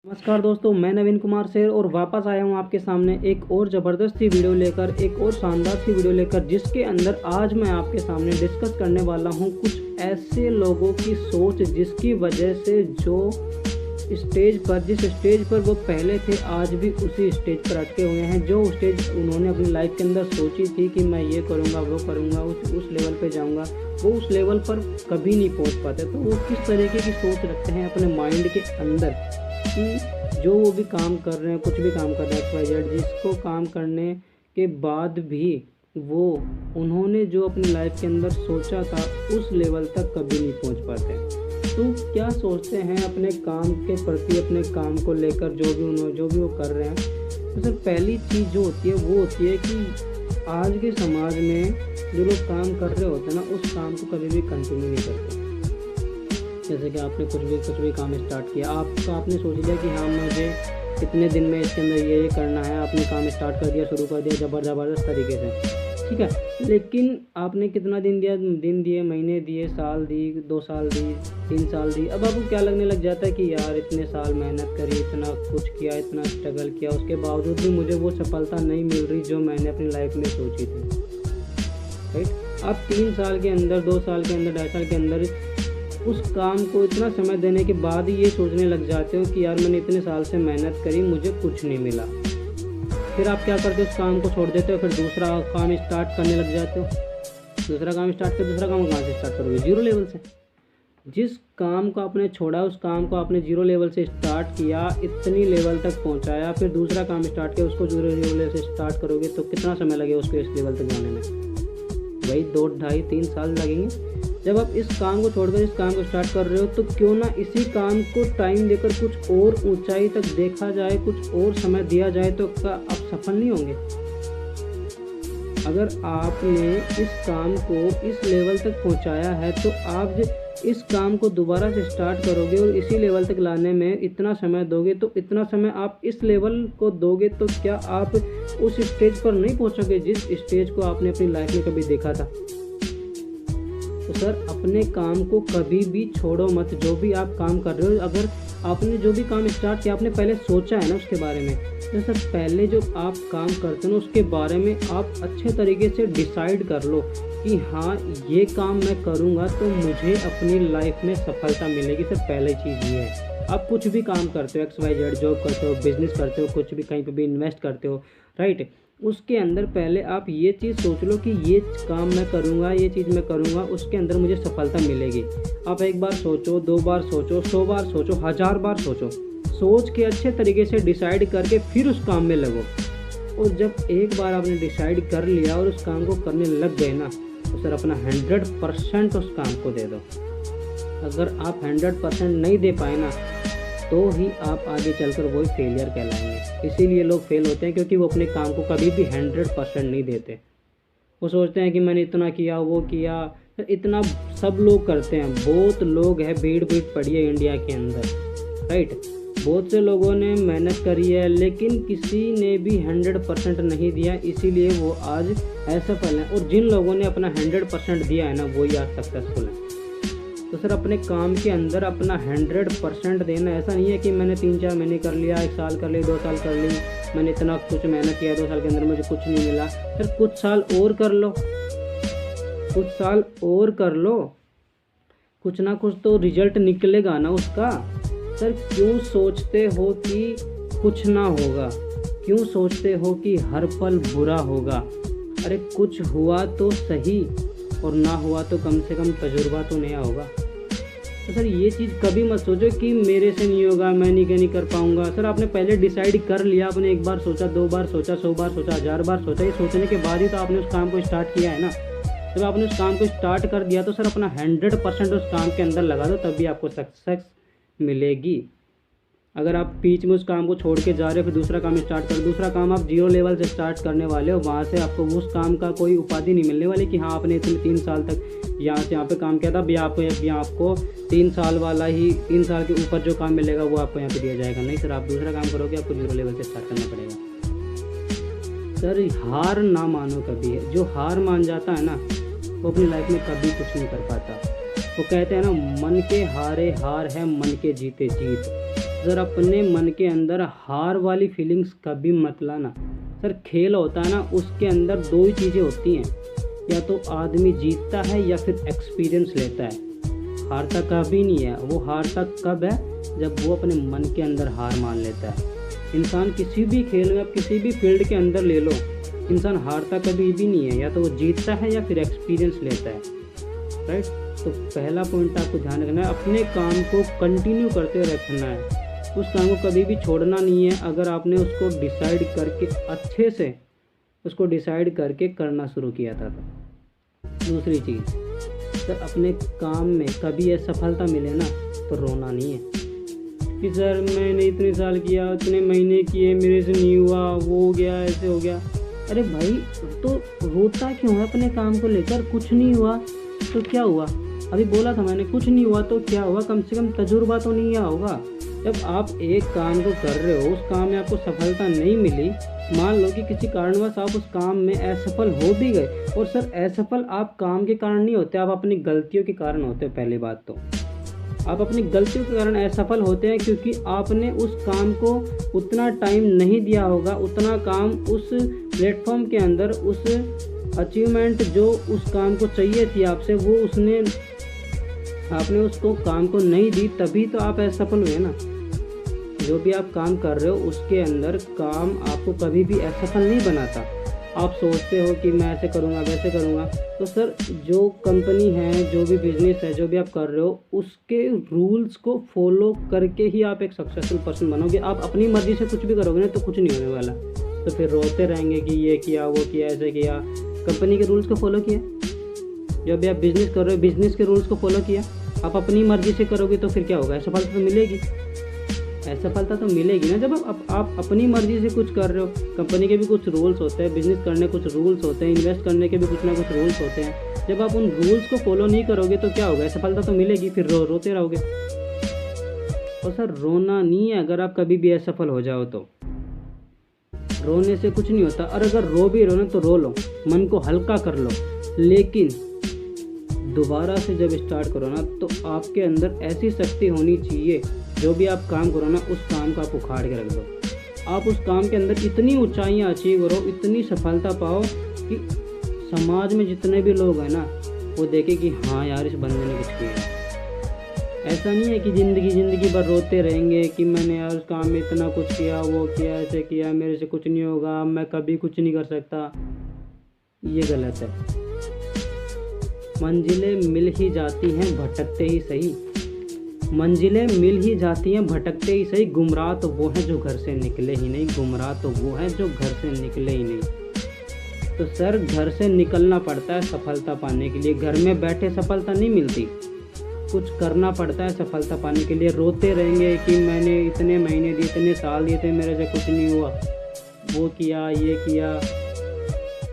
नमस्कार दोस्तों, मैं नवीन कुमार शेर और वापस आया हूं आपके सामने एक और ज़बरदस्त सी वीडियो लेकर, एक और शानदार सी वीडियो लेकर, जिसके अंदर आज मैं आपके सामने डिस्कस करने वाला हूं कुछ ऐसे लोगों की सोच जिसकी वजह से जिस स्टेज पर वो पहले थे आज भी उसी स्टेज पर अटके हुए हैं। जो स्टेज उन्होंने अपनी लाइफ के अंदर सोची थी कि मैं ये करूँगा, वो करूँगा, उस लेवल पे जाऊँगा, वो उस लेवल पर कभी नहीं पहुँच पाते। तो वो किस तरीके की सोच रखते हैं अपने माइंड के अंदर कि जो वो भी काम कर रहे हैं, कुछ भी काम कर रहे हैं XYZ, जिसको काम करने के बाद भी वो उन्होंने जो अपनी लाइफ के अंदर सोचा था उस लेवल तक कभी नहीं पहुंच पाते। तो क्या सोचते हैं अपने काम के प्रति, अपने काम को लेकर, जो भी वो कर रहे हैं। तो सर पहली चीज़ जो होती है वो होती है कि आज के समाज में जो लोग काम कर रहे होते हैं ना, उस काम को कभी भी कंटिन्यू नहीं करते। जैसे कि आपने कुछ भी काम स्टार्ट किया, आपने सोच लिया कि हाँ मुझे इतने दिन में इसके अंदर ये करना है, आपने काम स्टार्ट कर दिया, शुरू कर दिया ज़बरदस्त तरीके से, ठीक है। लेकिन आपने कितना दिन दिए, महीने दिए, साल दी, 2 साल दी, 3 साल दी। अब आपको क्या लगने लग जाता है कि यार इतने साल मेहनत करी, इतना कुछ किया, इतना स्ट्रगल किया, उसके बावजूद भी मुझे वो सफलता नहीं मिल रही जो मैंने अपनी लाइफ में सोची थी, राइट। आप 3 साल के अंदर, 2 साल के अंदर, 2.5 साल के अंदर उस काम को इतना समय देने के बाद ही ये सोचने लग जाते हो कि यार मैंने इतने साल से मेहनत करी, मुझे कुछ नहीं मिला। फिर आप क्या करते हो, उस काम को छोड़ देते हो, फिर दूसरा काम स्टार्ट करने लग जाते हो। दूसरा काम कहाँ से स्टार्ट करोगे? जीरो लेवल से। जिस काम को आपने छोड़ा, उस काम को आपने जीरो लेवल से स्टार्ट किया, इतनी लेवल तक पहुँचाया, फिर दूसरा काम स्टार्ट किया, उसको जीरो लेवल से स्टार्ट करोगे तो कितना समय लगेगा उसको इस लेवल तक जाने में? वही 2, 2.5, 3 साल लगेंगे। जब आप इस काम को छोड़कर इस काम को स्टार्ट कर रहे हो तो क्यों ना इसी काम को टाइम देकर कुछ और ऊंचाई तक देखा जाए, कुछ और समय दिया जाए, तो क्या आप सफल नहीं होंगे? अगर आपने इस काम को इस लेवल तक पहुंचाया है तो आप इस काम को दोबारा से स्टार्ट करोगे और इसी लेवल तक लाने में इतना समय दोगे, तो इतना समय आप इस लेवल को दोगे तो क्या आप उस स्टेज पर नहीं पहुंचोगे जिस स्टेज को आपने अपनी लाइफ में कभी देखा था? तो सर अपने काम को कभी भी छोड़ो मत। जो भी आप काम कर रहे हो, अगर आपने जो भी काम स्टार्ट किया, आपने पहले सोचा है ना उसके बारे में, तो सर पहले जो आप काम करते हो ना उसके बारे में आप अच्छे तरीके से डिसाइड कर लो कि हाँ ये काम मैं करूँगा तो मुझे अपनी लाइफ में सफलता मिलेगी। सर पहली चीज़ ये है, आप कुछ भी काम करते हो, XYZ जॉब करते हो, बिजनेस करते हो, कुछ भी कहीं पे भी इन्वेस्ट करते हो, राइट, उसके अंदर पहले आप ये चीज़ सोच लो कि ये काम मैं करूँगा, ये चीज़ मैं करूँगा, उसके अंदर मुझे सफलता मिलेगी। आप 1 बार सोचो, 2 बार सोचो, 100 बार सोचो, 1000 बार सोचो। सोच के अच्छे तरीके से डिसाइड करके फिर उस काम में लगो। और जब एक बार आपने डिसाइड कर लिया और उस काम को करने लग गए ना, तो सर अपना 100% उस काम को दे दो। अगर आप 100% नहीं दे पाए ना तो ही आप आगे चलकर वही फेलियर कहलाएंगे। इसीलिए लोग फेल होते हैं क्योंकि वो अपने काम को कभी भी 100% नहीं देते। वो सोचते हैं कि मैंने इतना किया, वो किया, इतना सब लोग करते हैं। बहुत लोग हैं, भीड़ पड़ी है इंडिया के अंदर, राइट। बहुत से लोगों ने मेहनत करी है लेकिन किसी ने भी 100% नहीं दिया, इसीलिए वो आज असफल हैं। और जिन लोगों ने अपना 100% दिया है ना, वही आज सक्सेसफुल है। तो सर अपने काम के अंदर अपना 100% देना। ऐसा नहीं है कि मैंने 3-4 महीने कर लिया, 1 साल कर ली, 2 साल कर ली, मैंने इतना कुछ मेहनत किया, 2 साल के अंदर मुझे कुछ नहीं मिला। सर कुछ साल और कर लो, कुछ साल और कर लो, कुछ ना कुछ तो रिजल्ट निकलेगा ना उसका। सर क्यों सोचते हो कि कुछ ना होगा? क्यों सोचते हो कि हर पल बुरा होगा? अरे कुछ हुआ तो सही, और ना हुआ तो कम से कम तजुर्बा तो नया होगा। तो सर ये चीज़ कभी मत सोचो कि मेरे से नहीं होगा, मैं नहीं कर पाऊंगा। सर आपने पहले डिसाइड कर लिया, आपने 1 बार सोचा, 2 बार सोचा, 100 बार सोचा, 1000 बार सोचा। ये सोचने के बाद ही तो आपने उस काम को स्टार्ट किया है ना। जब आपने उस काम को स्टार्ट कर दिया तो सर अपना 100% उस काम के अंदर लगा दो, तभी आपको सक्सेस मिलेगी। अगर आप बीच में उस काम को छोड़ के जा रहे हो, फिर दूसरा काम स्टार्ट कर, दूसरा काम आप जीरो लेवल से स्टार्ट करने वाले हो, वहाँ से आपको उस काम का कोई उपाधि नहीं मिलने वाली कि हाँ आपने इतने 3 साल तक यहाँ से यहाँ पे काम किया था, अभी आपको 3 साल वाला ही 3 साल के ऊपर जो काम मिलेगा वो आपको यहाँ पे दिया जाएगा। नहीं सर, आप दूसरा काम करोगे, आपको जीरो लेवल से स्टार्ट करना पड़ेगा। सर हार ना मानो कभी। जो हार मान जाता है ना वो अपनी लाइफ में कभी कुछ नहीं कर पाता। वो कहते हैं ना, मन के हारे हार है, मन के जीते जीत। सर अपने मन के अंदर हार वाली फीलिंग्स कभी मत लाना। सर खेल होता है ना, उसके अंदर दो ही चीज़ें होती हैं, या तो आदमी जीतता है या फिर एक्सपीरियंस लेता है। हारता कभी नहीं है। वो हारता कब है? जब वो अपने मन के अंदर हार मान लेता है। इंसान किसी भी खेल में, आप किसी भी फील्ड के अंदर ले लो, इंसान हारता कभी भी नहीं है, या तो वो जीतता है या फिर एक्सपीरियंस लेता है। राइट। तो पहला पॉइंट आपको ध्यान रखना है, अपने काम को कंटिन्यू करते रखना है। उस काम को कभी भी छोड़ना नहीं है। अगर आपने उसको डिसाइड करके अच्छे से उसको डिसाइड करके करना शुरू किया था तो। दूसरी चीज़, सर अपने काम में कभी असफलता मिले ना तो रोना नहीं है कि सर मैंने इतने साल किया, इतने महीने किए, मेरे से नहीं हुआ, वो हो गया, ऐसे हो गया। अरे भाई, तो रोता क्यों है अपने काम को लेकर? कुछ नहीं हुआ तो क्या हुआ? अभी बोला था मैंने, कुछ नहीं हुआ तो क्या हुआ? कम से कम तजुर्बा तो नहीं आया होगा। जब आप एक काम को कर रहे हो, उस काम में आपको सफलता नहीं मिली, मान लो कि किसी कारणवश आप उस काम में असफल हो भी गए, और सर असफल आप काम के कारण नहीं होते, आप अपनी गलतियों के कारण होते हो। पहली बात तो आप अपनी गलतियों के कारण असफल होते हैं, क्योंकि आपने उस काम को उतना टाइम नहीं दिया होगा, उतना काम उस प्लेटफॉर्म के अंदर, उस अचीवमेंट जो उस काम को चाहिए थी आपसे, वो आपने उसको काम को नहीं दी, तभी तो आप असफल हुए ना। जो भी आप काम कर रहे हो उसके अंदर काम आपको कभी भी असफल नहीं बनाता। आप सोचते हो कि मैं ऐसे करूँगा, वैसे करूँगा, तो सर जो कंपनी है, जो भी बिजनेस है, जो भी आप कर रहे हो, उसके रूल्स को फॉलो करके ही आप एक सक्सेसफुल पर्सन बनोगे। आप अपनी मर्जी से कुछ भी करोगे ना तो कुछ नहीं होने वाला। तो फिर रोते रहेंगे कि ये किया, वो किया, ऐसे किया। कंपनी के रूल्स को फॉलो किया। जब भी आप बिजनेस कर रहे हो, बिजनेस के रूल्स को फॉलो किया। आप अपनी मर्जी से करोगे तो फिर क्या होगा? असफलता तो मिलेगी। असफलता तो मिलेगी ना। जब आप अपनी मर्जी से कुछ कर रहे हो। कंपनी के भी कुछ रूल्स होते हैं, बिजनेस करने कुछ रूल्स होते हैं, इन्वेस्ट करने के भी कुछ ना कुछ रूल्स होते हैं। जब आप उन रूल्स को फॉलो नहीं करोगे तो क्या होगा? असफलता तो मिलेगी, फिर रोते रहोगे। और सर रोना नहीं है अगर आप कभी भी असफल हो जाओ तो। रोने से कुछ नहीं होता, और अगर रो भी रहो ना तो रो लो, मन को हल्का कर लो, लेकिन दोबारा से जब स्टार्ट करो ना तो आपके अंदर ऐसी शक्ति होनी चाहिए, जो भी आप काम करो ना उस काम को आप उखाड़ के रख दो। आप उस काम के अंदर इतनी ऊंचाइयां अचीव करो, इतनी सफलता पाओ कि समाज में जितने भी लोग हैं ना वो देखें कि हाँ यार, इस बंदे ने कुछ किया। ऐसा नहीं है कि ज़िंदगी भर रोते रहेंगे कि मैंने यार उस काम में इतना कुछ किया, वो किया, ऐसे किया, मेरे से कुछ नहीं होगा, मैं कभी कुछ नहीं कर सकता। ये गलत है। मंजिलें मिल ही जाती हैं भटकते ही सही। मंजिलें मिल ही जाती हैं भटकते ही सही। गुमराह तो वो है जो घर से निकले ही नहीं। गुमराह तो वो है जो घर से निकले ही नहीं। तो सर घर से निकलना पड़ता है सफलता पाने के लिए। घर में बैठे सफलता नहीं मिलती, कुछ करना पड़ता है सफलता पाने के लिए। रोते रहेंगे कि मैंने इतने महीने दिए, इतने साल दिए थे, मेरे से कुछ नहीं हुआ, वो किया, ये किया।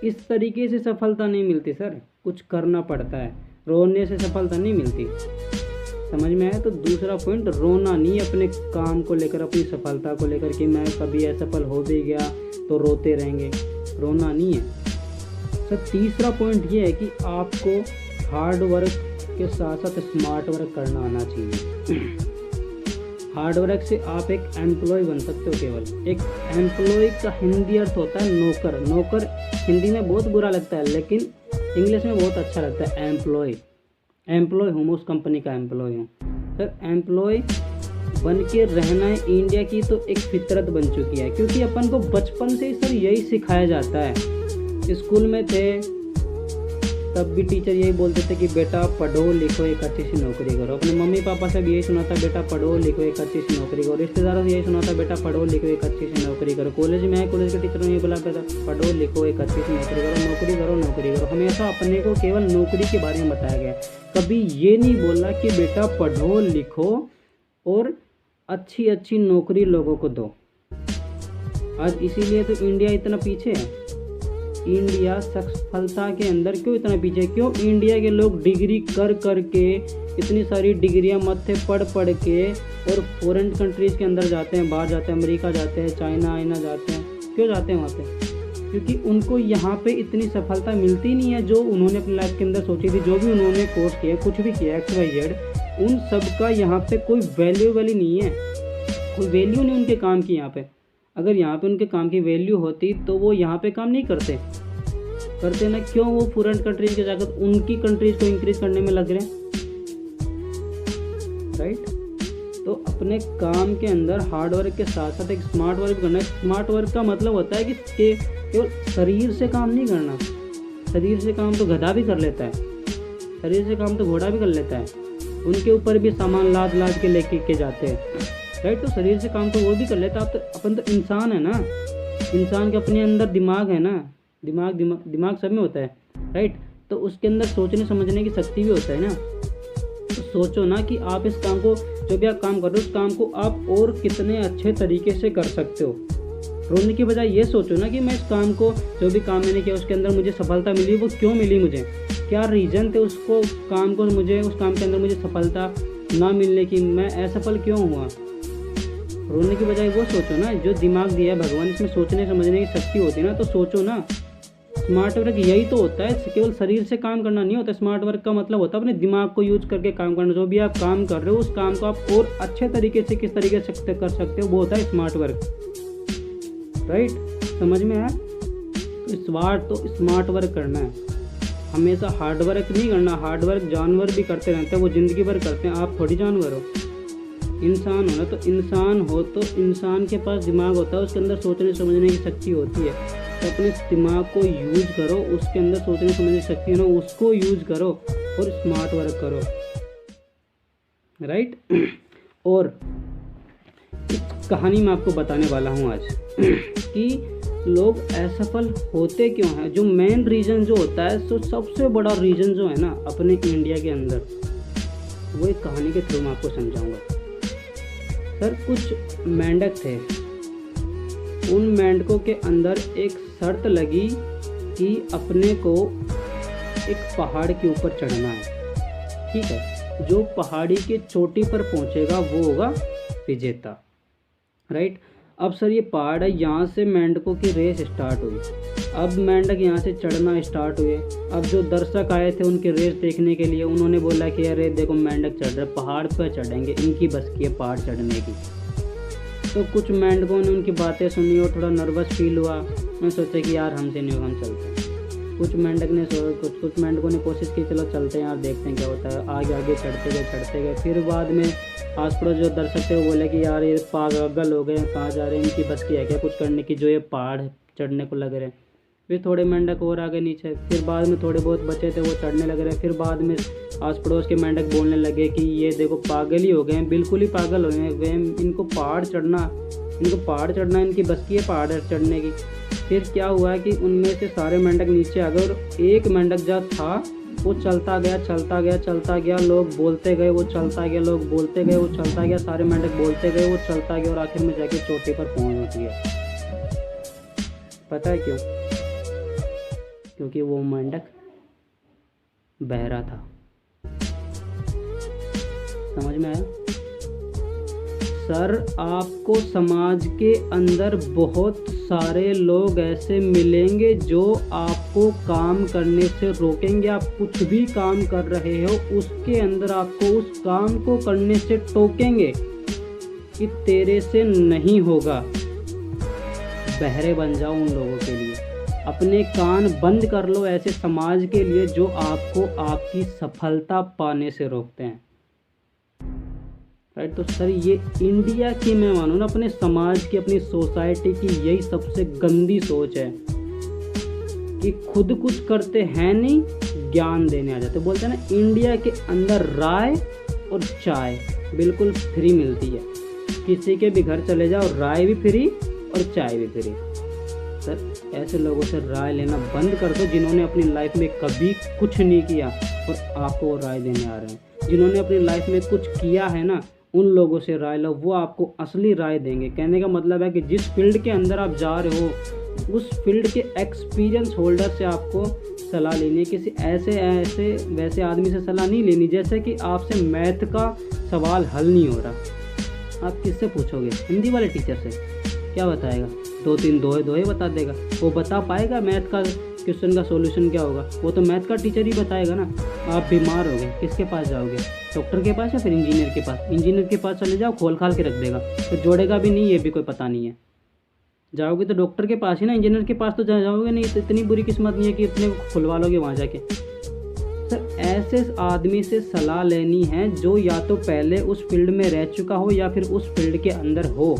इस तरीके से सफलता नहीं मिलती सर, कुछ करना पड़ता है। रोने से सफलता नहीं मिलती। समझ में आया? तो दूसरा पॉइंट, रोना नहीं अपने काम को लेकर, अपनी सफलता को लेकर कि मैं कभी असफल हो भी गया तो रोते रहेंगे। रोना नहीं है सर। तीसरा पॉइंट ये है कि आपको हार्ड वर्क के साथ साथ स्मार्ट वर्क करना आना चाहिए। हार्ड वर्क से आप एक एम्प्लॉय बन सकते हो। केवल एक एम्प्लॉय का हिंदी अर्थ होता है नौकर। नौकर हिंदी में बहुत बुरा लगता है, लेकिन इंग्लिश में बहुत अच्छा लगता है, एम्प्लॉय। एम्प्लॉय हूँ, उस कंपनी का एम्प्लॉय हूँ। सर एम्प्लॉय बन के रहना है इंडिया की तो एक फितरत बन चुकी है, क्योंकि अपन को बचपन से ही सर यही सिखाया जाता है। स्कूल में थे तब भी टीचर यही बोलते थे कि बेटा पढ़ो लिखो, एक अच्छी सी नौकरी करो। अपने मम्मी पापा से भी यही सुना था, बेटा पढ़ो लिखो, एक अच्छी सी नौकरी करो। रिश्तेदारों से यही सुना था, बेटा पढ़ो लिखो, एक अच्छी सी नौकरी करो। कॉलेज में आए, कॉलेज के टीचरों ने ये बोला, बेटा पढ़ो लिखो, एक अच्छी सी नौकरी करो, नौकरी करो, नौकरी करो। हमेशा अपने को केवल नौकरी के बारे में बताया गया, कभी ये नहीं बोला कि बेटा पढ़ो लिखो और अच्छी अच्छी नौकरी लोगों को दो। आज इसीलिए तो इंडिया इतना पीछे है। इंडिया सफलता के अंदर क्यों इतना पीछे? क्यों इंडिया के लोग डिग्री कर कर के, इतनी सारी डिग्रियां मत्थे पढ़ पढ़ के और फॉरेन कंट्रीज़ के अंदर जाते हैं, बाहर जाते हैं, अमेरिका जाते हैं, चाइना जाते हैं। क्यों जाते हैं वहाँ पे? क्योंकि उनको यहाँ पे इतनी सफलता मिलती नहीं है जो उन्होंने अपनी लाइफ के अंदर सोची थी। जो भी उन्होंने कोर्स किया, कुछ भी किया, XYZ, उन सब का यहाँ पे कोई वैल्यू वाली नहीं है। कोई वैल्यू नहीं उनके काम की यहाँ पे। अगर यहाँ पे उनके काम की वैल्यू होती तो वो यहाँ पे काम नहीं करते ना। क्यों वो फॉरेन कंट्रीज के जाकर उनकी कंट्रीज को इंक्रीज करने में लग रहे हैं, राइट। तो अपने काम के अंदर हार्ड वर्क के साथ साथ एक स्मार्ट वर्क करना है। स्मार्ट वर्क का मतलब होता है कि केवल शरीर से काम नहीं करना। शरीर से काम तो गधा भी कर लेता है, शरीर से काम तो घोड़ा भी कर लेता है, उनके ऊपर भी सामान लाद के लेके के जाते हैं, राइट। तो शरीर से काम तो वो भी कर लेता है। तो अपन तो इंसान है ना, इंसान के अपने अंदर दिमाग है ना, दिमाग सब में होता है, राइट। तो उसके अंदर सोचने समझने की शक्ति भी होता है ना। तो सोचो ना कि आप इस काम को, जो भी आप काम कर रहे हो उस काम को आप और कितने अच्छे तरीके से कर सकते हो। रोने की बजाय ये सोचो ना कि मैं इस काम को, जो भी काम मैंने किया उसके अंदर मुझे सफलता मिली, वो क्यों मिली, मुझे क्या रीज़न थे उसको काम को, मुझे उस काम के अंदर मुझे सफलता ना मिलने की, मैं असफल क्यों हुआ। रोने की बजाय वो सोचो ना, जो दिमाग दिया है भगवान, इसमें सोचने समझने की शक्ति होती है ना। तो सोचो ना, स्मार्ट वर्क यही तो होता है, केवल शरीर से काम करना नहीं होता। स्मार्ट वर्क का मतलब होता है अपने दिमाग को यूज करके काम करना। जो भी आप काम कर रहे हो उस काम को आप और अच्छे तरीके से किस तरीके से कर सकते हो, वो होता है स्मार्ट वर्क, राइट। समझ में आया। तो स्मार्ट वर्क करना है, हमेशा हार्ड वर्क नहीं करना। हार्ड वर्क जानवर भी करते रहते हैं, वो ज़िंदगी भर करते हैं, आप थोड़ी जानवर हो। इंसान हो ना, तो इंसान हो तो इंसान के पास दिमाग होता है, उसके अंदर सोचने समझने की शक्ति होती है। तो अपने दिमाग को यूज करो, उसके अंदर सोचने समझने की शक्ति है ना, उसको यूज करो और स्मार्ट वर्क करो, राइट। और इस कहानी में आपको बताने वाला हूँ आज कि लोग असफल होते क्यों हैं। जो मेन रीज़न जो होता है, तो सबसे बड़ा रीज़न जो है ना अपने इंडिया के अंदर, वो एक कहानी के थ्रू मैं आपको समझाऊंगा। सर, कुछ मेंढक थे, उन मेंढकों के अंदर एक शर्त लगी कि अपने को एक पहाड़ के ऊपर चढ़ना है, ठीक है। जो पहाड़ी के चोटी पर पहुंचेगा वो होगा विजेता, राइट। अब सर ये पहाड़ है, यहाँ से मेंढकों की रेस स्टार्ट हुई। अब मेंढक यहाँ से चढ़ना स्टार्ट हुए। अब जो दर्शक आए थे उनकी रेस देखने के लिए, उन्होंने बोला कि अरे देखो मेंढक चढ़ रहे, पहाड़ पर चढ़ेंगे, इनकी बस की है पहाड़ चढ़ने की। तो कुछ मेंढकों ने उनकी बातें सुनी और थोड़ा नर्वस फील हुआ। मैं सोचा कि यार हमसे नहीं होगा, हम चलते हैं। कुछ मेंढकों ने कोशिश की, चलो चलते हैं यार, देखते हैं क्या होता है। आगे चढ़ते गए। फिर बाद में आस पड़ोस जो दर्शक थे वो बोले कि यार ये पागल हो गए, कहाँ जा रहे हैं, इनकी बस की है क्या कुछ करने की, जो ये पहाड़ चढ़ने को लग रहे हैं। फिर थोड़े मेंढक और आगे नीचे, फिर बाद में थोड़े बहुत बचे थे वो चढ़ने लग रहे। फिर बाद में आस पड़ोस के मेंढक बोलने लगे कि ये देखो पागल ही हो गए हैं, बिल्कुल ही पागल हो गए हैं वे, इनको पहाड़ चढ़ना इनकी बस की है पहाड़ चढ़ने की। फिर क्या हुआ कि उनमें से सारे मेंढक नीचे आ गए और एक मेंढक जो था वो चलता गया, लोग बोलते गए, वो चलता गया, लोग बोलते गए, वो चलता गया, सारे मेंढक बोलते गए, वो चलता गया और आखिर में जाके चोटी पर पहुंच गया। पता है क्यों? क्योंकि वो मेंढक बहरा था। समझ में आया? सर, आपको समाज के अंदर बहुत सारे लोग ऐसे मिलेंगे जो आपको काम करने से रोकेंगे। आप कुछ भी काम कर रहे हो उसके अंदर आपको उस काम को करने से टोकेंगे कि तेरे से नहीं होगा। बहरे बन जाओ उन लोगों के लिए, अपने कान बंद कर लो ऐसे समाज के लिए जो आपको आपकी सफलता पाने से रोकते हैं, राइट। तो सर ये इंडिया की, मैं मानूँ ना, अपने समाज की, अपनी सोसाइटी की यही सबसे गंदी सोच है कि खुद कुछ करते हैं नहीं, ज्ञान देने आ जाते। बोलते हैं ना, इंडिया के अंदर राय और चाय बिल्कुल फ्री मिलती है। किसी के भी घर चले जाओ, राय भी फ्री और चाय भी फ्री। सर ऐसे लोगों से राय लेना बंद कर दो जिन्होंने अपनी लाइफ में कभी कुछ नहीं किया और आपको वो राय देने आ रहे हैं। जिन्होंने अपनी लाइफ में कुछ किया है ना, उन लोगों से राय लो, वो आपको असली राय देंगे। कहने का मतलब है कि जिस फील्ड के अंदर आप जा रहे हो उस फील्ड के एक्सपीरियंस होल्डर से आपको सलाह लेनी है। किसी ऐसे वैसे आदमी से सलाह नहीं लेनी। जैसे कि आपसे मैथ का सवाल हल नहीं हो रहा, आप किससे पूछोगे? हिंदी वाले टीचर से। क्या बताएगा? 2 3 2 बता देगा। वो बता पाएगा मैथ का क्वेश्चन का सॉल्यूशन क्या होगा, वो तो मैथ का टीचर ही बताएगा ना। आप बीमार हो गए, किसके पास जाओगे, डॉक्टर के पास या फिर इंजीनियर के पास? इंजीनियर के पास चले जाओ, खोल खाल के रख देगा, तो जोड़ेगा भी नहीं, ये भी कोई पता नहीं है। जाओगे तो डॉक्टर के पास ही ना, इंजीनियर के पास तो जाओगे नहीं। तो इतनी बुरी किस्मत नहीं है कि इतने खुलवा लोगे वहाँ जाके। सर ऐसे आदमी से सलाह लेनी है जो या तो पहले उस फील्ड में रह चुका हो या फिर उस फील्ड के अंदर हो।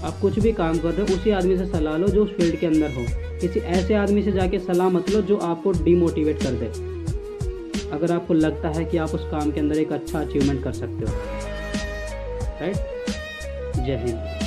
आप कुछ भी काम कर रहे हो, उसी आदमी से सलाह लो जो उस फील्ड के अंदर हो। किसी ऐसे आदमी से जाके सलाह मत लो जो आपको डीमोटिवेट कर दे, अगर आपको लगता है कि आप उस काम के अंदर एक अच्छा अचीवमेंट कर सकते हो। राइट। जय हिंद।